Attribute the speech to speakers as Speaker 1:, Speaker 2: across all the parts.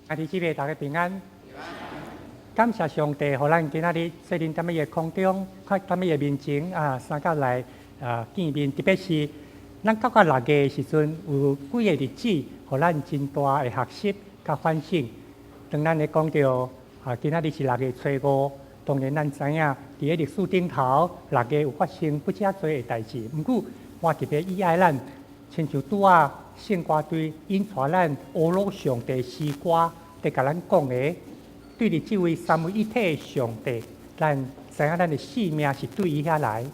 Speaker 1: 阿弟姊妹大家平安。感谢上帝，互咱今仔日在恁踮咩嘅空中，看踮咩嘅面前三甲来见面。特别是咱9月6月嘅时阵，有几个日子，互咱真大嘅学习甲反省。当咱咧讲到今仔日是6月初5，当然咱知影伫咧历史顶头6月有发生不遮多嘅代志。毋过我特别意爱咱，亲像拄圣歌队引带咱阿罗上帝诗歌，伫甲咱讲的。对伫这位三位一体的上帝，咱知影咱的性命是对伊遐来，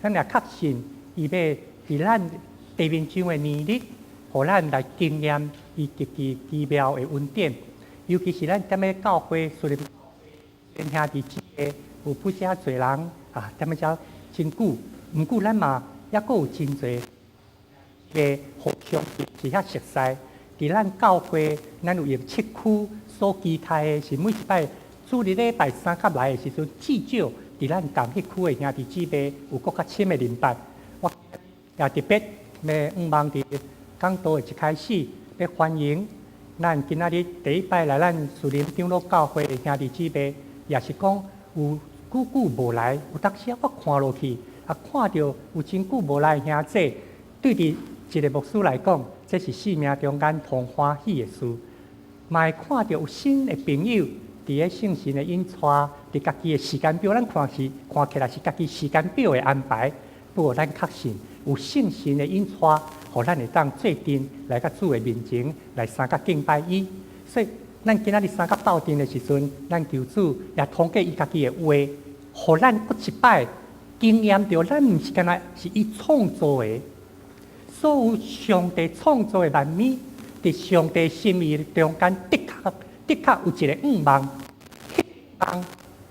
Speaker 1: 咱也确信伊要伫咱地面上的年日，互咱来经验伊极其奇妙的恩典。尤其是咱踮咧教会，虽然兄弟姊妹有不遮侪人踮咧遮真久，毋过咱嘛抑阁有真侪嘅互相是遐熟悉。伫咱教会，咱有用7区。所期待的是每一摆主日礼拜三甲来的时阵，至少伫咱同迄区的兄弟姊妹有更较深的联办。我也特别要望伫讲道的一开始，要欢迎咱今仔日第一摆来咱树林长老教会的兄弟姊妹，也是讲有久久无来，有当时我看落去，看到有真久无来的兄弟，对伫一个牧师来讲，这是生命中间同欢喜的事。嘛会看到有新的朋友伫咧圣神的引带，伫家己的时间表，咱看起来是家己时间表的安排。不过咱确信有圣神的引带，互咱会当做阵来到主的面前来三甲敬拜伊。所以咱今仔日三甲斗阵的时阵，咱求主也通过伊家己的话，互咱搁一摆经验到，咱毋是干那是伊创造的，所有上帝创造的万物。伫上帝心意中间，的确有一个愿望，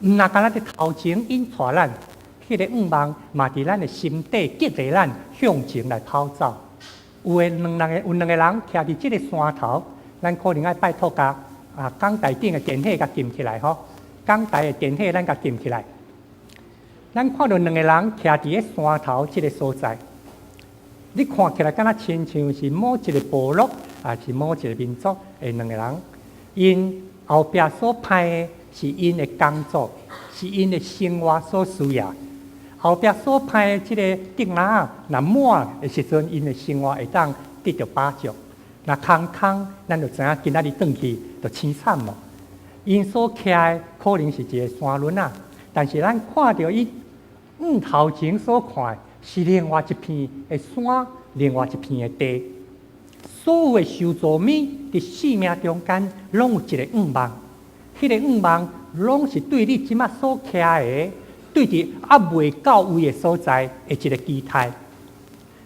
Speaker 1: 毋若干咱伫头前引带咱，迄个愿望嘛伫咱的心底激励咱向前来跑走。有两个人徛伫即个山头，咱可能爱拜托甲港台顶的电火甲建起来吼，港台的电火咱甲建起来。咱看到两个人徛伫咧山头即个所在，你看起来敢若亲像是某一个部落。是某一个民族的两个人，因后壁所派的是因的工作，是因的生活所需要。后壁所派的即个竹篮若满的时阵，因的生活会当得到保障。若空，咱就知影今仔日转去就凄惨咯。因所徛的可能是一个山峦但是咱看到伊头前所看是另外一片的山，另外一片的地。所有的受造物伫生命中间，拢有一个愿望。迄个愿望，拢是对你即马所徛的，对伫未到位的所在的一个期待。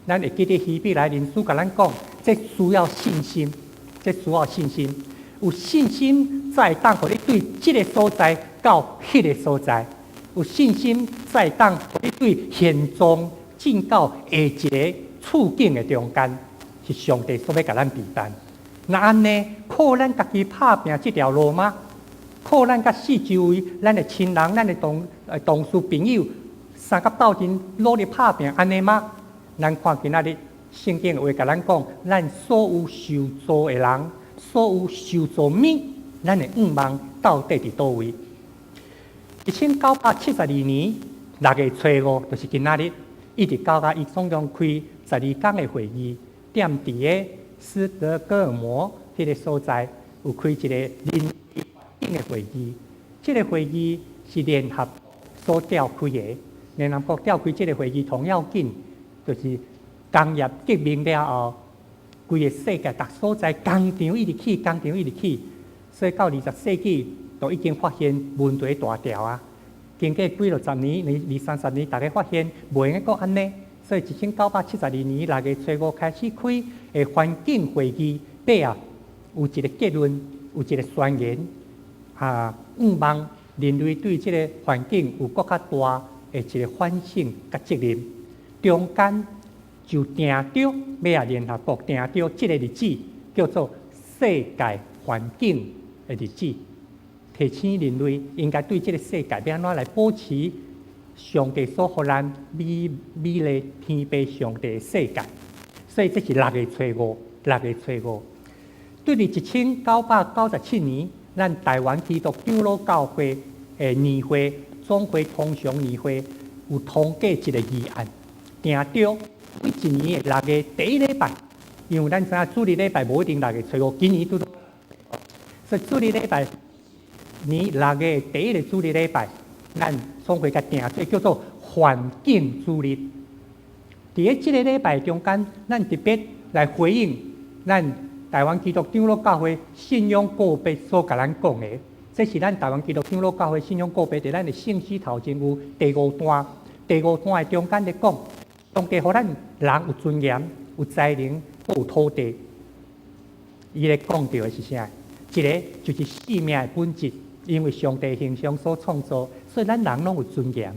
Speaker 1: 咱会记得希伯来人书甲咱讲，这需要信心，有信心才会当互你对即个所在到迄个所在，有信心才会当互你对现状进到下一个处境的中间。是上帝所要甲咱陪伴。那安尼，靠咱家己拍拼这条路吗？靠咱甲四周围咱的亲人、咱的同事朋友，三甲斗阵努力拍拼安尼吗？咱看今仔日圣经话甲咱讲，咱所有受造的人，所有受造物，咱的愿望到底伫倒位？1972年6月初5，就是今仔日，一直到伊总共开12天的会议。踮伫个斯德哥尔摩迄个所在，有开一个联合的会议。这个会议是联合所召开的。联合国召开这个会议，同要紧就是工业革命了后，规个世界各所在工厂一直起，所以到20世纪都已经发现问题大条啊。经过几落十年、20-30年，大家发现袂用阁安尼。所以1972年6月初5开始开的环境会议，底有一个结论，有一个宣言，愿望人类对这个环境有更较大的一个反省甲责任。中间就定着要联合国定着这个日子，叫做世界环境的日子，提醒人类应该对这个世界要安怎来保持。上帝所予咱美丽天pays上帝的世界，所以这是6月初5。对伫1997年，咱台湾基督长老教会的年会总会通常年会有通过一个议案，定着每一年的6月第一礼拜，因为咱知影主日礼拜无一定6月初5，今年拄到，所以主日礼拜年6月第一个主日礼拜，咱总会甲定做叫做环境主日。伫即个礼拜中间，咱特别来回应咱台湾基督长老教会信仰个别所甲咱讲的，这是咱台湾基督长老教会信仰个别伫咱的信息头前有第5段，第5段的中间咧讲，上帝互咱人有尊严、有才能、有土地。伊咧讲到的是啥？一个就是生命的本质，因为上帝形象所创造，所以咱人拢有尊严。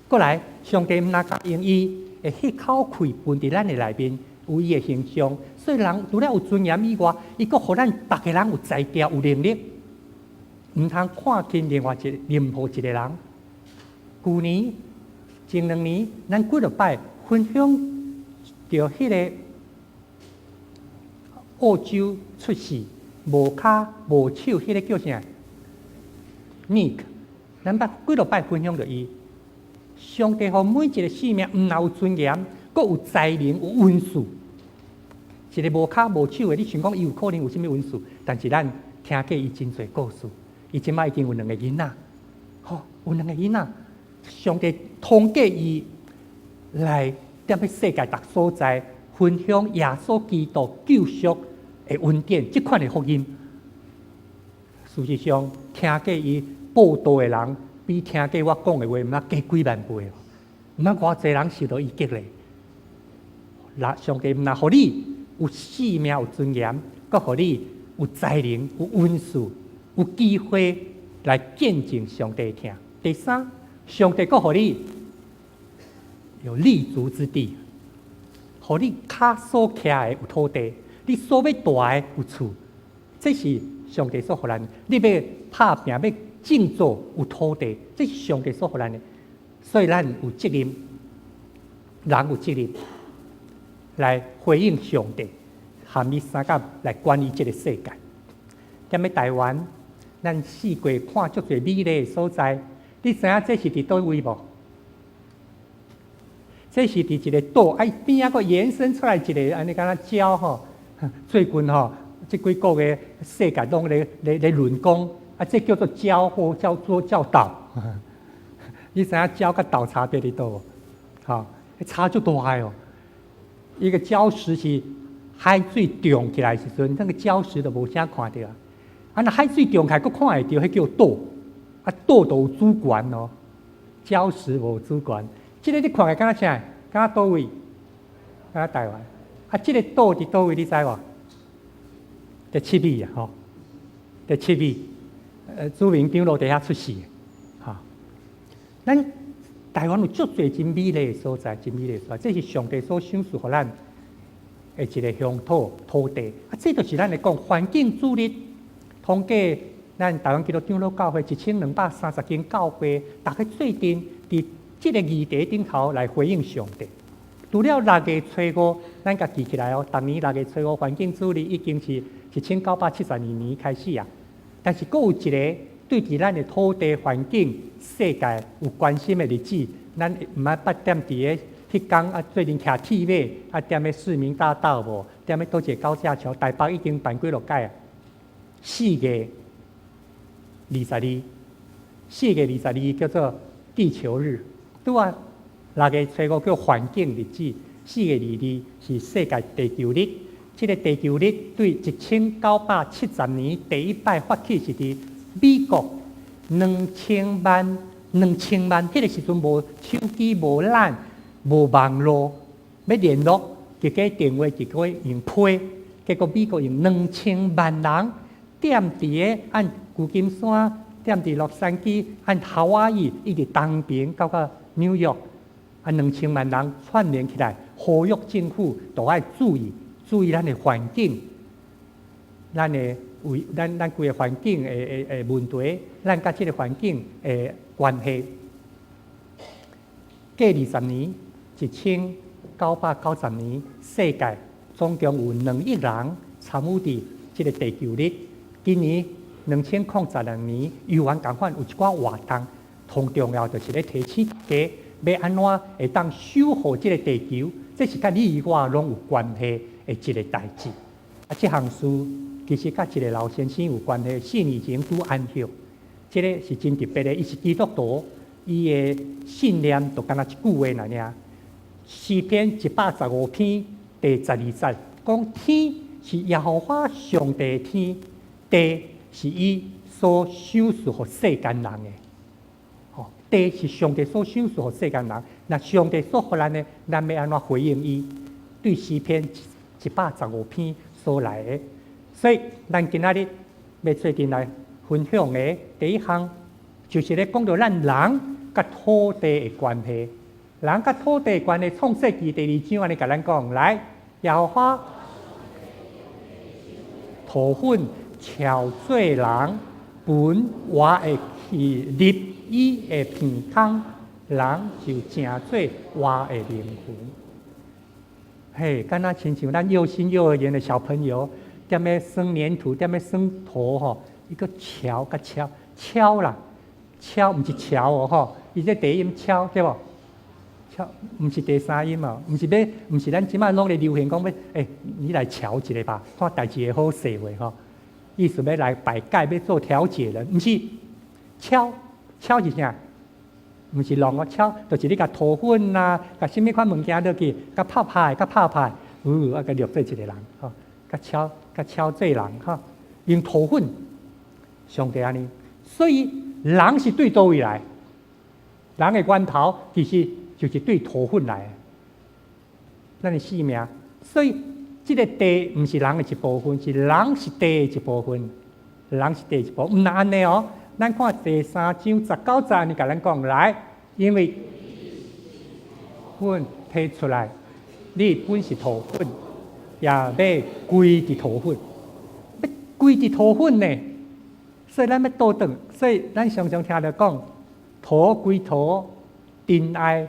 Speaker 1: 过来，上帝毋但甲用伊的迄口气分伫咱的内面，有伊的形象，所以人除了有尊严以外，伊阁互咱逐个人有才调、有能力，毋通看轻另外任何一个人。去年、前2年，咱几落摆分享着迄个澳洲出世无骹无手，迄个叫啥 ？Nick， 咱几落摆分享着伊。上帝互每一个生命，毋但有尊严，阁有才能、有温数。一个无骹无手的，你想讲伊有可能有啥物温数？但是咱听过伊真侪故事，伊即摆已经有2个囡仔，吼，有2个囡仔。上帝通过伊来踮咧世界各所在分享耶稣基督救赎的恩典，即款的福音。事实上，听过伊报道的人，比听过我讲的话毋知加几万倍，毋知偌济人受到伊激励。上帝毋但互你有生命、有尊严，阁互你有才能、有温数、有机会来见证上帝听。第三，上帝阁互你有立足之地，互你脚所徛的有土地，你所要住的有厝，这是上帝所互咱。你要打拼、要建造有土地，这是上帝所互咱的。所以咱有责任，人有责任来回应上帝，含义三甲来管理这个世界。踮咧台湾，咱四过看足侪美丽的所在。你知影这是伫倒位无？这是伫一个岛，边仔个延伸出来一个安尼敢若礁吼。最近吼，即几个月世界拢咧论讲，这叫做礁或叫岛。你知影礁甲岛差别伫倒无？吼，差足大哦。一个礁石是海水涨起来时阵，那个礁石都无啥看到啊。若海水涨起来，佫看会到，迄叫岛。岛都有主权哦，礁石无主权。即个你看起敢若啥？敢若倒位？敢若台湾？即个岛伫倒位？你知无？伫七米啊，吼，伫七米。朱明长老伫遐出世，哈。咱台湾有足侪真美丽的所在，真美丽的所在，这是上帝所赏赐互咱的一个乡土土地。这就是咱来讲环境主义，通过咱台湾基督长老教会1230间教会，大家做阵伫这个议题顶头来回应上帝。除了6月初5，咱甲记起来哦，逐年6月初5环境主义已经是1972年开始啊。但是，佫有一个对伫咱的土地环境、世界有关心的日子，咱毋捌捌踮伫个迄天最近徛铁马踮咧市民大道无，踮咧倒一个高架桥，台北已经办几落届啊。4月22叫做地球日，拄啊6月初5叫环境日子，4月22是世界地球日。这个地球日对1970年第一摆发起是伫美国2000万，迄个时阵无手机、无缆、无网络，要联络，结果电话结果用批，结果美国用2000万人踮伫个按旧金山，踮伫洛杉矶，按夏威夷，一直东边到纽约，2000万人串联起来，呼吁政府都要注意咱的环境，咱的咱规个环境的问题，咱甲即个环境的关系。过20年，1990年，世界总共有2亿人参与伫即个地球日，今年2022年，有缘共款有一寡活动，同重要就是咧提醒大家要安怎会当守护即个地球，这是甲你我拢有关系的一个代志。啊，这项事其实甲一个老先生有关系，4年前拄安息，这个是真特别的，伊是基督徒，伊的信念就敢若一句话那尔。诗篇115篇第12节讲：天是耶和华上帝的天，地是伊所赏赐予世间人的。哦，地是上帝所赏赐予世间人。那上帝所予咱的，咱要安怎回应伊？对诗篇115篇所来的。所以，咱今仔日要做阵来分享的第一项，就是咧讲到咱人甲土地的关系。人甲土地的关系，创世纪第2章安尼甲咱讲，来，耶和华土粉潮做人，本活的去立伊的片空，人就成做活的灵魂。嘿，敢若亲像咱幼心幼儿园的小朋友，踮咧生粘土，踮咧生土吼，一个敲甲敲啦，敲毋是敲哦吼，伊这第一音敲对无？敲，毋是第三音嘛，毋是咱即摆拢咧流行讲要，你来瞧一下吧，看代志会好势袂吼？意思要来摆解，要做调解人，毋是敲是啥？毋是弄哦，敲就是你甲土粉啦，甲什物款物件落去，甲泡派，甲拍，啊，甲录做一个人吼，甲敲做人吼，用土粉，上帝安尼，所以人是对倒位来？人的源头其实就是对土粉来的，咱的生命。所以，这个地不是人的一部分，是人是地的一部分。人是地一部分，唔那安尼哦。咱看第3章19节，你甲咱讲来，因为粉提出来，你本是土粉，也要归伫土粉，要归伫土粉呢。所以咱要倒转，所以咱常常听着讲，土归土，真爱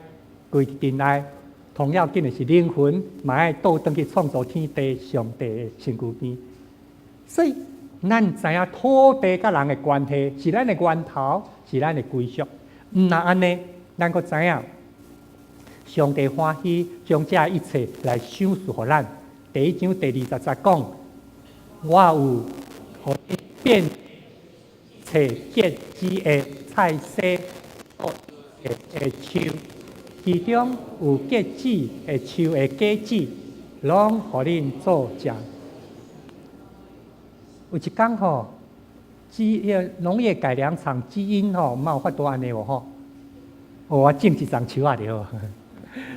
Speaker 1: 归真爱，同样紧的是灵魂，嘛爱倒转去创造天地上帝的身躯边。所以，咱知影土地甲人的关系是咱的源头，是咱的归属。毋那安尼，咱阁知影，上帝欢喜将这一切来赏赐予咱。第1章第20节讲，我有互你变切结子的菜色。的树，其中有结子的树的果子，拢互恁做食。有一天吼，农业改良场基因吼，嘛有法度安尼无吼？我种一丛树仔就好，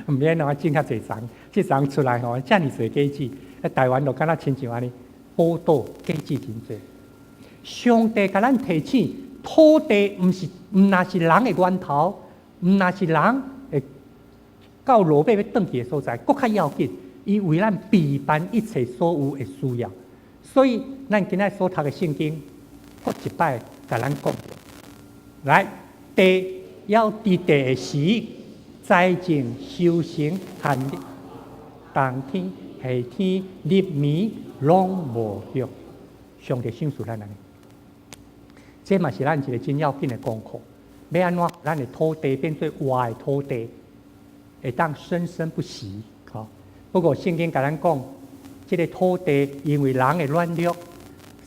Speaker 1: 毋免我种较侪丛，即丛出来吼，遮尔侪果子，台湾就敢若亲像安尼，宝岛果子真侪。上帝甲咱提醒，土地毋那是人的源头。毋那是人会到落尾要转去的所在，搁较要紧，伊为咱备办一切所有的需要。所以，咱今仔所读的圣经，搁一摆甲咱讲，来，地要伫地的时，栽种、收成、旱冬天、夏天、日暝，拢无用。上帝赏赐咱安尼，这嘛是咱一个真要紧的功课。要安怎咱的土地变做活的土地，会当生生不息。好，不过圣经甲咱讲，这个土地因为人的软弱，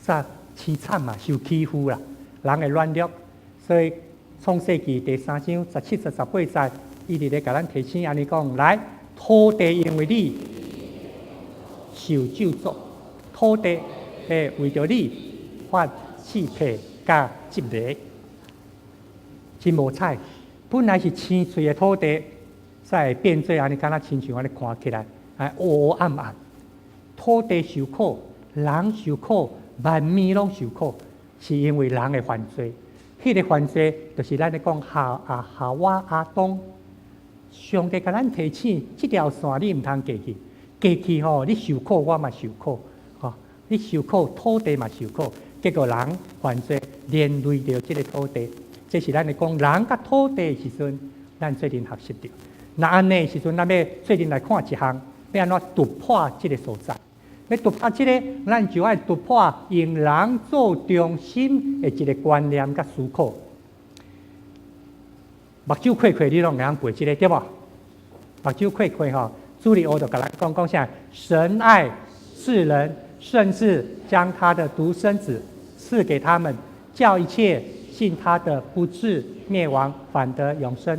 Speaker 1: 煞凄惨嘛，受欺负啦。人的软弱，所以创世纪第3章17、18节，伊伫咧甲咱提醒安尼讲：来，土地因为你受咒诅，土地会为着你发气体甲积累。真无彩，本来是青翠的土地，才会变做安尼，敢若亲像安尼看起来，黑暗暗。土地受苦，人受苦，万物拢受苦，是因为人的犯罪。迄个犯罪，就是咱咧讲夏娃阿当。上帝甲咱提醒，这条线你毋通过去，过去吼，你受苦，我嘛受苦，吼，你受苦，土地嘛受苦，结果人犯罪，连累着这个土地。这是咱咧讲人甲土地的时阵，咱最近学习着。那安尼时阵，咱要最近来看一项，要安怎突破这个所在。要突破这个，咱就要突破用人做中心的一个观念甲思考。目睭开开，你拢会晓背这个对无？目睭开开吼，主理欧就甲咱讲啥？神爱世人，甚至将他的独生子赐给他们，叫一切信他的不至灭亡，反得永生。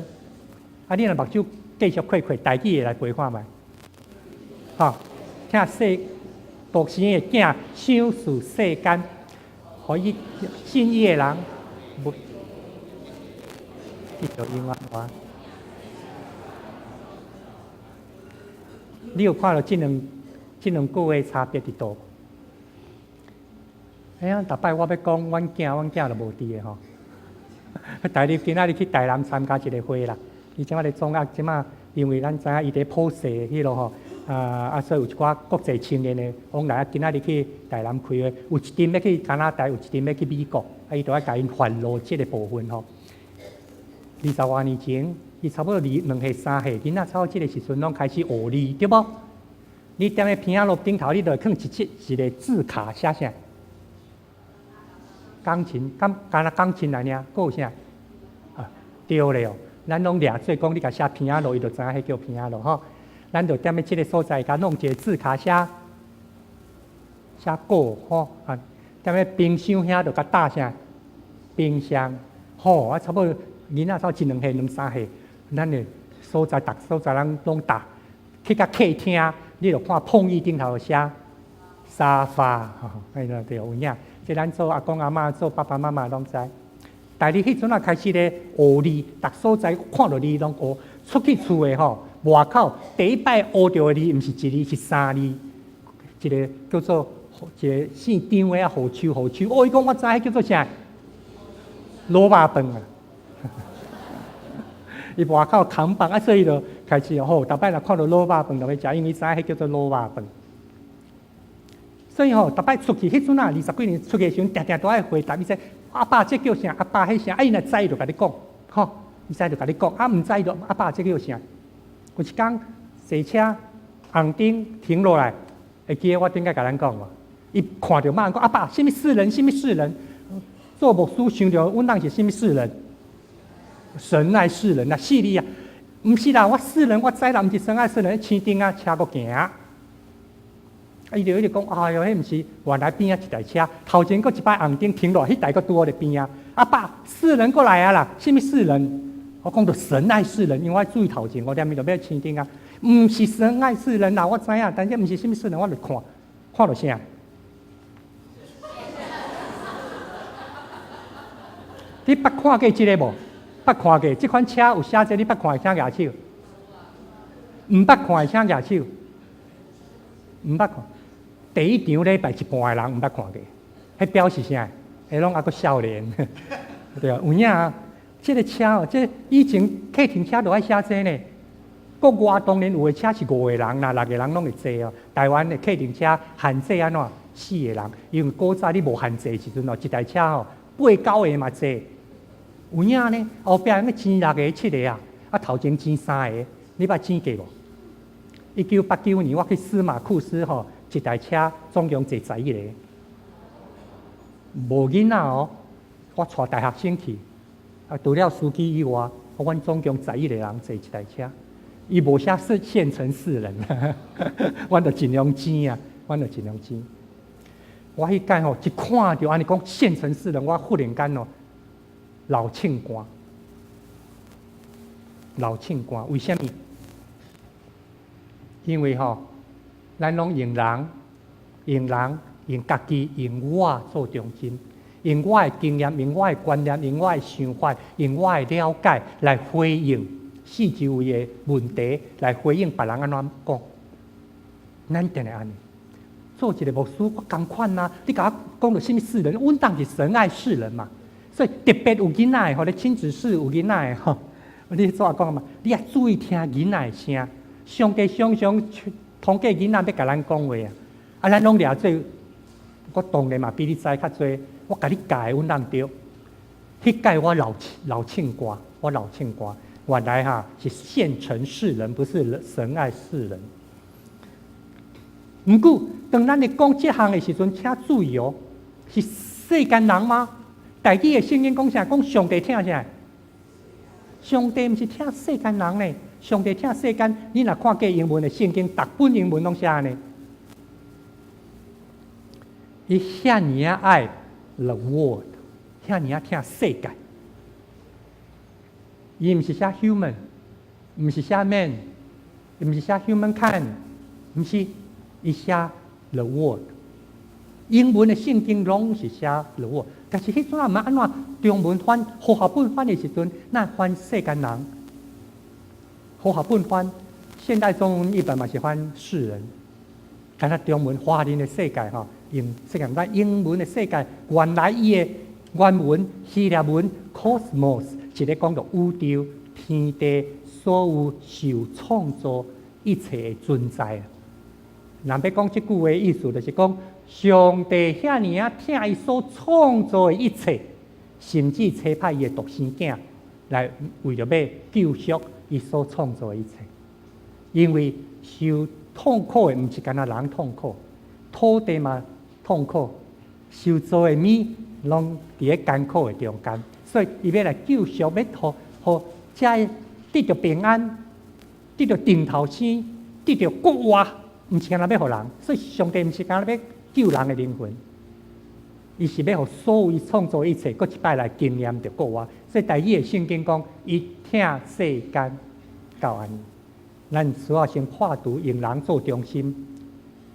Speaker 1: 啊，你若目睭继续开开，台语来背看觅。吼，听世独生的囝享受世间，互伊信伊的人，无伊就永远活。你有看到这两个月差别伫倒？哎呀，逐摆我要讲，阮囝就无伫的吼。但你今仔日去台南参加一个会啦，伊即马咧总额即马，因为咱知影伊伫普世迄落吼，所以有一寡国际青年的往来，今仔日去台南开会，有一阵要去加拿大，有一阵要去美国，伊都要甲因烦恼即个部分吼。20多年前，伊差不多2岁3岁，囡仔差不多即个时阵拢开始学字，对无？你踮咧片仔路顶头，你就放一个字卡写啥？钢琴，干若钢琴来尔，佫有啥？啊，对咧哦，咱拢掠做讲，你甲写片仔路，伊就知影迄叫片仔路吼。咱就踮咧即个所在，甲弄一个字卡写果吼啊，踮咧冰箱遐就甲打啥？冰箱吼啊，差不多囡仔差1、2岁、2、3岁，咱的所在逐所在人拢打，去甲客厅，你就看碰椅顶头写沙发，吼，哎个对有影。即咱做阿公阿嬷、做爸爸妈妈拢知。但你迄阵啊开始咧学字，逐所在看到字拢学。出去厝诶吼，外口第一摆学到诶字，毋是1字，是3字。一个叫做一个姓张诶啊，何秋。哦，伊讲我知迄叫做啥？萝卜饭啊。伊外口扛棒啊，所以就开始吼，逐摆若看到萝卜饭就要食，因为知迄叫做萝卜饭。所以吼，逐摆出去迄阵啊，20几年出去的时阵，定都爱回答伊说：阿爸这叫啥？阿爸迄啥？啊，伊若知就甲你讲，吼，伊知就甲你讲，啊，毋知就阿爸这叫啥？有一天坐车红灯停落来，会记得我顶下甲咱讲无？伊看到骂人讲：阿爸，什么世人？什么世人？做牧师想着阮人是什么世人？神爱世人啊，死你啊！毋是啦，我世人我知啦，毋是神爱世人，青灯啊，车搁行。伊就一直讲，哎哟，迄毋是原来边仔一台车，头前搁一摆红灯停落，迄台搁拄好伫边啊。阿爸，世人过来啊啦，什么世人？我讲到神爱世人，因为我注意头前，我踮面就要青灯啊。毋是神爱世人啦，我知影，但是毋是什么世人，我就看到啥？你捌看过即个无？捌看过？即款车有写这，你捌看会请举手？毋捌看会请举手？毋捌看。第一场礼拜一半的人毋捌看过，迄表示啥？迄拢还阁少年，对啊，有影啊。即个车哦，即以前客停车都爱写这呢。国外当然有的车是5个人啦，6个人拢会坐哦。台湾的客停车限制安怎？4个人，因为古早你无限制时阵哦，一台车哦8、9个嘛坐。有影呢，后壁那钱6个、7个啊，啊头前钱3个，你捌钱过无？1989年我去司马库斯吼。一台车总共坐11个，无囡仔哦。我带大学生去，啊，除了司机以外，阮总共11个人坐一台车。伊无写县城市人，阮就尽量钱啊，阮就尽量钱。我迄间吼一看到安尼讲县城市人，我忽然间哦，老庆歌，为什么？因为吼。咱拢用人、用家己、用我做中心，用我的经验、用我的观念、用我的想法、用我的了解来回应四周围的问题，来回应别人安怎讲。咱定会安尼做一个牧师，我同款啊！你甲我讲到什么世人？阮当是神爱世人嘛，所以特别有囡仔的吼，咧亲子室有囡仔的吼，你怎啊讲嘛？你也注意听囡仔的声，上帝常常。通过囡仔要甲咱讲话啊，啊，咱拢掠做，我当然嘛比你知较济。我甲你教，阮人对。迄届我老庆歌，原来哈是县城世人，不是神爱世人。毋过当咱咧讲这项的时阵，请注意哦，是世间人吗？大记的圣经讲啥？讲上帝听啥？上帝毋是听世间人呢，上帝听世间。你若看过英文的圣经，逐本英文拢写呢。伊遐尼啊爱 the world， 遐尼啊听世界。伊毋是写 human， 毋是写 man， 毋是写 humankind， 毋是伊写 the world。英文的圣经拢是写 the world， 但是迄阵啊，毋安怎中文翻、和合本翻的时阵，那翻世间人。和合本翻，现代中文译本嘛是翻世人，但是中文华人的世界吼，用世界咱英文的世界，原来伊的原文希腊文 cosmos 是咧讲到宇宙、天地所有受创造一切的存在。若要讲即句话意思，就是讲上帝遐尼啊听伊所创造的一切，甚至差派伊的独生囝来为着要救赎伊所创造的一切。因为受痛苦的毋是干那人痛苦，土地嘛痛苦，受造的物拢伫咧艰苦的中间，所以伊要来救赎，要互遮得着平安，得着顶头生，得着国活，毋是干那要互人。所以上帝毋是干那要救人的灵魂，伊是要互所有伊创造一切，搁一摆来经验着国活。所以第二个圣经讲，伊听世间到安尼。咱需要先破除用人做中心。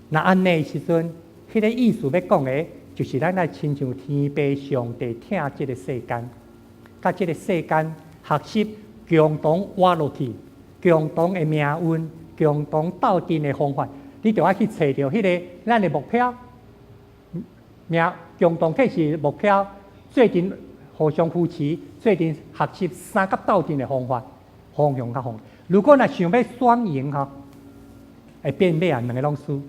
Speaker 1: 那安尼时阵，迄个意思要讲的，就是咱来亲像天父上帝听即个世间，甲即个世间学习共同活落去，共同的命运，共同斗阵的方法，你就要去找到迄个咱的目标。共同体是目标，最近互相扶持，最近学习三甲斗阵的方法，方向较方。如果若想要双赢吼，会变咩啊？两个拢输，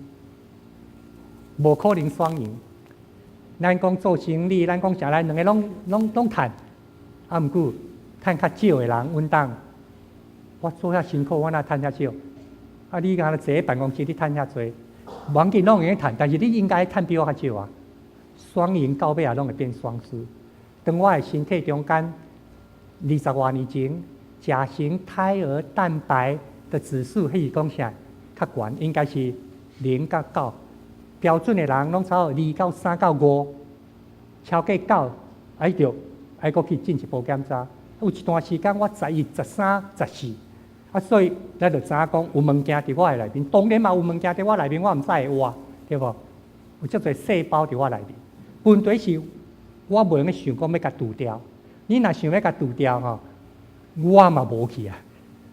Speaker 1: 无可能双赢。咱讲做生意，咱讲啥来，两个拢趁，啊，毋过趁较少的人稳当。我做遐辛苦，我哪趁遐少？啊，你若坐喺办公室，你趁遐多，网紧拢会趁，但是你应该趁比我较少啊。双赢到尾啊，拢会变双输。当我的身体中间20多年前。甲型胎儿蛋白的指数，迄是讲啥？较悬，应该是0到9。标准的人拢差2到3到5，超过9，爱搁去进一步检查。有一段时间我11、13、14，啊，所以咱就知影讲有物件伫我的内面。当然嘛，有物件伫我内面，我毋知会活，对无？有遮侪细胞伫我内面。问题是，我袂用去想讲要甲除掉。你若想要甲除掉吼？我嘛无去啊！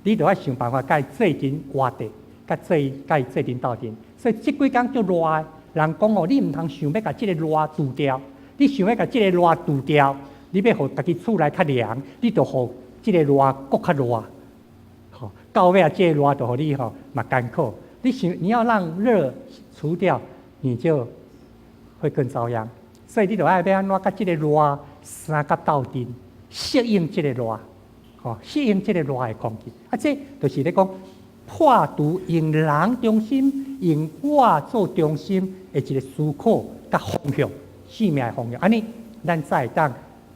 Speaker 1: 你着要想办法甲伊做阵活地，甲伊做阵斗阵。所以即几工足热的，人讲哦，你毋通想要甲即个热除掉。你想要甲即个热除掉，你要互家己厝内较凉，你着互即个热搁较热。好，到尾啊，即个热着互你吼嘛艰苦。你要让热除掉，你就会更遭殃。所以你着要安怎甲即个热三甲斗阵，适应即个热。适应这个热的空气，这就是咧讲破除用人中心、用我做中心的一个思考甲方向、生命的方向。安尼，咱才会当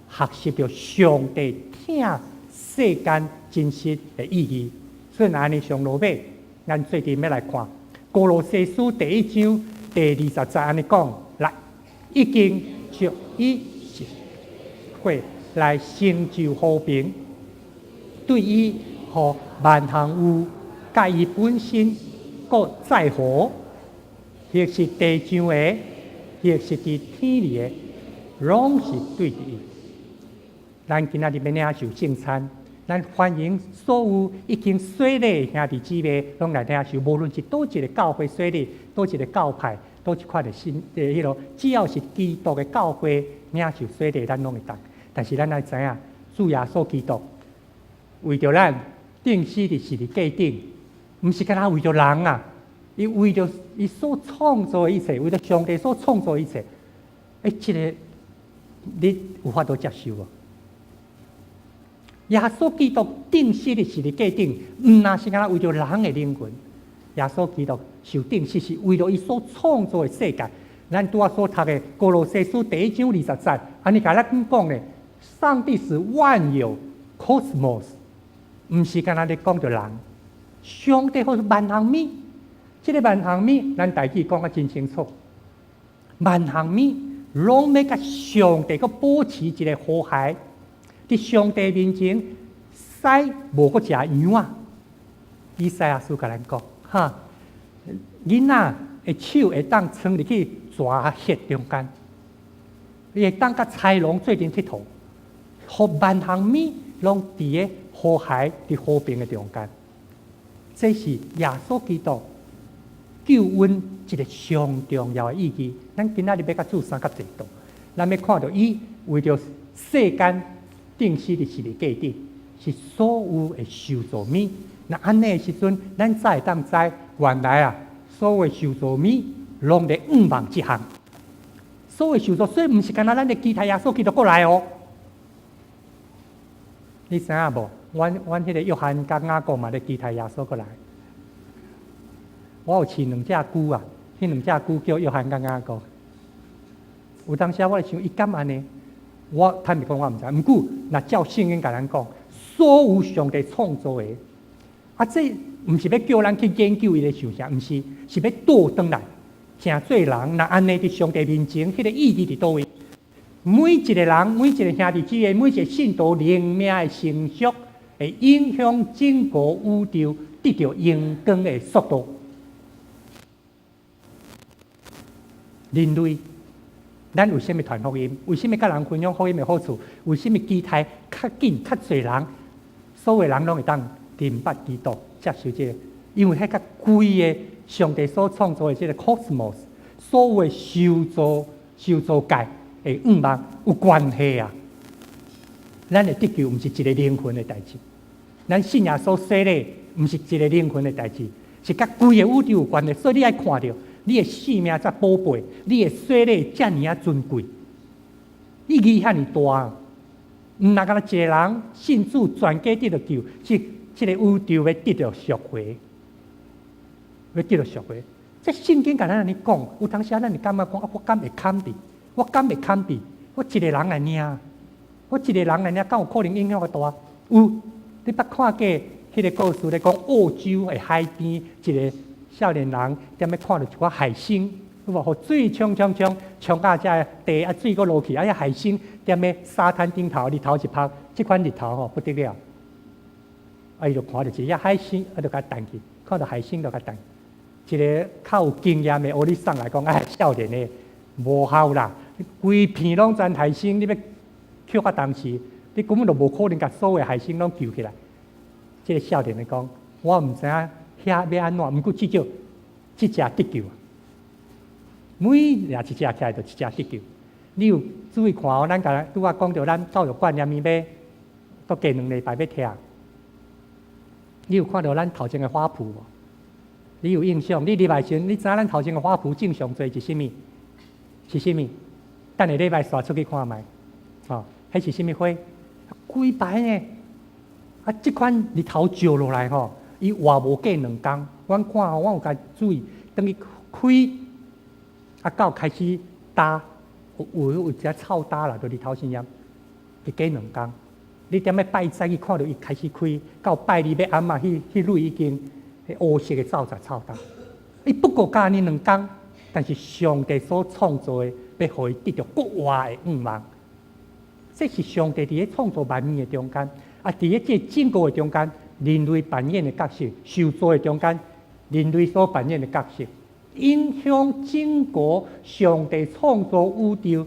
Speaker 1: 学习到上帝听世间真实的意义。所以，安尼上落尾，咱最近要来看《歌罗西书》第1章第20节，安尼讲来，已经就以会来成就和平。对伊和万行有，甲伊本身各在乎，亦是地上的，亦是伫天里的，拢是对伫伊。咱今仔日要领受圣餐，咱欢迎所有已经洗礼兄弟姊妹，拢来领受，无论是倒一个教会洗礼，倒一个教派，倒一款的迄落，只要是基督的教会领受洗礼，咱拢会当。但是咱爱知影，主耶稣基督。为着咱定死伫十字架顶，毋是干那为着人啊，伊为着伊所创造的一切，为着上帝所创造的一切，这个你有法度接受无？耶稣基督定死伫十字架顶，毋那是干那为着人的灵魂，耶稣基督受定势是为了伊所创造的世界。咱拄仔所读的《哥罗西书》第1章20节，安尼甲咱讲呢，上帝是万有 cosmos， 毋是干那咧讲着人。上帝好是万行物，即个万行物，咱台语讲啊真清楚。万行物拢要甲上帝个保持一个和谐，伫上帝面前，屎无个食羊啊！以赛亚书甲咱讲，哈，囡仔的手会当伸入去蛇血中间，伊会当甲豺狼做阵佚佗，互万行物拢伫个和谐、伫和平的中间。这是耶稣基督救恩一个上重要的意义。咱今仔日要甲主三角制度，咱要看到伊为着世间定死伫十字架顶，是所有的受造物。那安尼的时阵，咱才会当知原来啊，所有的受造物拢伫五望之项。所有的受造，所以毋是干那咱的期待耶稣基督过来哦。你知影无？阮迄个约翰甲雅各嘛咧期待耶稣过来。我有饲2只龟啊，迄2只龟叫约翰甲雅各。有当时我咧想，伊敢安尼？我坦白讲，我毋知。毋过，若照圣经甲咱讲，所有上帝创造的，啊，这毋是要叫咱去研究伊咧想啥，毋是，是要倒转来，诚做人。若安尼伫上帝面前，迄个意义伫倒位？每一个人，每一个兄弟姊妹，每一个信徒灵命的成熟，会影响整个宇宙得到阳光的速度。人类，咱为什么传福音？为什么甲人分享福音的好处？为什么期待较紧、较侪人，所有人拢会当明白基督，接受这个？因为迄个规个上帝所创造的这个 cosmos， 所有的受造界。会五望有关系啊！咱的得救毋是一个灵魂的代志，咱信仰所说的毋是一个灵魂的代志，是甲规个宇宙有关的。所以你爱看到，你的性命才宝贝，你的血泪遮尔啊尊贵，意义遐尔大。毋若干那一个人信主全家得到救，是这个宇宙要得到赎回，要得到赎回。这圣经甲咱安尼讲，有当时咱就感觉讲，我敢会堪比？我敢袂堪比？我一个人来领，我一个人来领，敢有可能影响个大？有，你捌看过迄个故事咧，讲澳洲的海边一个少年人，踮咧看到一寡海星，有无？互水冲到遮地啊，水搁落去，啊，遐海星踮咧沙滩顶头，日头一晒，即款日头吼不得了。啊，伊就看到一只海星，啊，就甲弹去，看到海星就甲弹。一个较有经验的，学你送来讲，哎，少年的。无效啦！规片拢全海星，你要捡到当时，你根本就无可能甲所有海星拢救起来。这个少年来讲，我毋知影遐要安怎，毋过至少一只得救啊！每掠一只起来就一只得救。你有注意看哦？咱甲拄仔讲到咱教育观念面要都加2礼拜要听。你有看到咱头前的花圃无？你有印象？你礼拜前你知影咱头前的花圃正常做是啥物？是啥物？等下礼拜刷出去看卖，哦，迄是啥物花？几排呢？啊，即款日头照落来吼，伊活无过2工。阮看吼，我有甲注意，等于开啊，到开始搭，有一只草搭啦，就日头先验，会过2工。你踮咧拜祭去看到伊开始开，到拜日要暗嘛，迄蕊已经迄乌色的沼泽草搭，伊不过加呢2工。但是上帝所创造的，要互伊得到国外的5望，这是上帝伫咧创造万物的中间，啊，伫咧这整个的中间，人类扮演的角色，受造的中间，人类所扮演的角色，影响整个上帝创造宇宙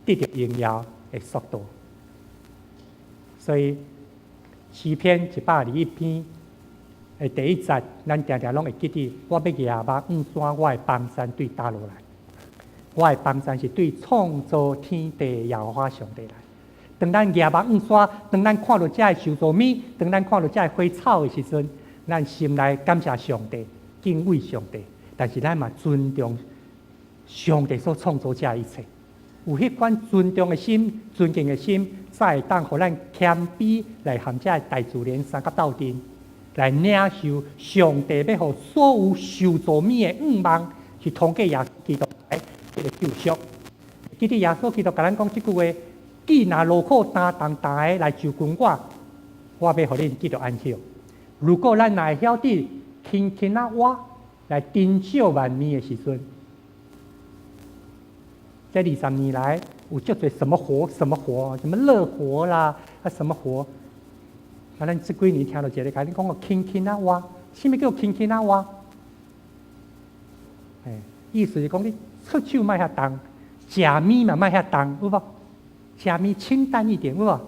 Speaker 1: 得到荣耀的速度。所以诗篇121篇。第1节，咱常常拢会记得，我要仰望5山，我的帮山对打落来。我的帮山是对创造天地耶和华上帝来。当咱仰望5山，当咱看到这的受造物，当咱看到这的花草的时阵，咱心内感谢上帝，敬畏上帝。但是咱嘛尊重上帝所创造这一切，有迄款尊重的心、尊敬的心，才会当互咱谦卑来含这大自然三角斗阵。来领受上帝要互所有受造物的愿望，去通过耶稣基督来这个救赎。记得耶稣基督甲咱讲这句话：，既若劳苦担重担的来就近我，我要互恁记得安息。如果咱若会晓得轻轻啊我来珍惜万物的时阵，这20年来有足多什么活、什么活、什么乐活啦，什么活。啊，咱这几年听到一个甲你讲个轻轻啊我，什么叫轻轻啊我？意思是讲你出手莫遐重，食物嘛莫遐重，有无？食物清淡一点，有无？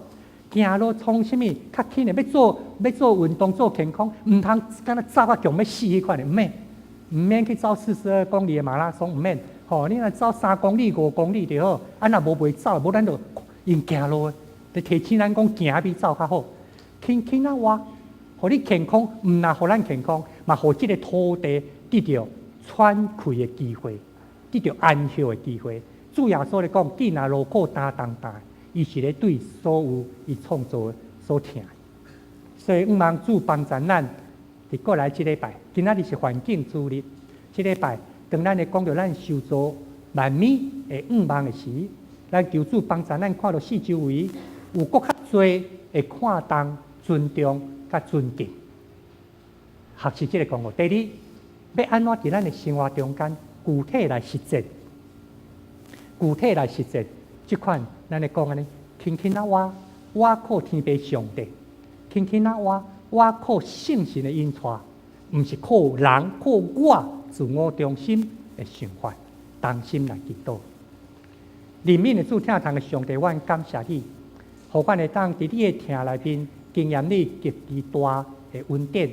Speaker 1: 行路从什么较轻的，要做运动做健康，唔通敢若走啊强要死迄款的，唔免去走42公里的马拉松，唔免。吼，你若走3公里、5公里就好。啊，若无袂走，无咱就用行路的，就提醒咱讲行比走较好。轻轻啊活，互你健康，唔但互咱健康，嘛互即个土地得到喘气的机会，得到安息的机会。主耶稣咧讲，既若劳苦担重担，伊是咧对所有伊创造的所听。所以，望主帮助咱，伫过来即礼拜，今仔日是环境主日，即礼拜当咱咧讲到咱受造万物的愿望的时，咱求主帮助咱看到四周围有搁较侪会看重、尊重、甲尊敬，学习即个功课。第二，要安怎伫咱的生活中间具体来实践？具体来实践，即款咱咧讲安尼，轻轻啊我靠天父上帝，轻轻啊我靠圣神的引带，毋是靠人靠我自我中心的想法，当心来祈祷。里面的主听堂的上帝，阮感谢你，互阮会当伫你的听内面经验你极其大的恩典，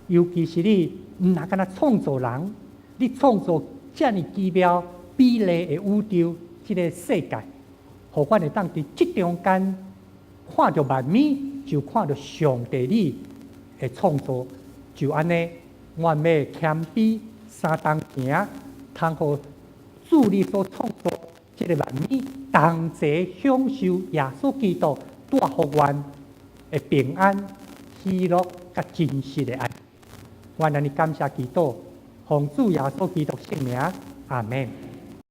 Speaker 1: 尤其是你毋若敢若创造人，你创造遮尔奇妙美丽的宇宙，这个世界，互阮会当伫即中间看到万物，就看到上帝你的创造，就安尼，阮要谦卑三当行，通互主你所创造这个万物，同齐享受耶稣基督带互阮的平安、喜乐、甲真实的爱。阮安尼感谢基督，奉主耶稣基督圣名，阿门。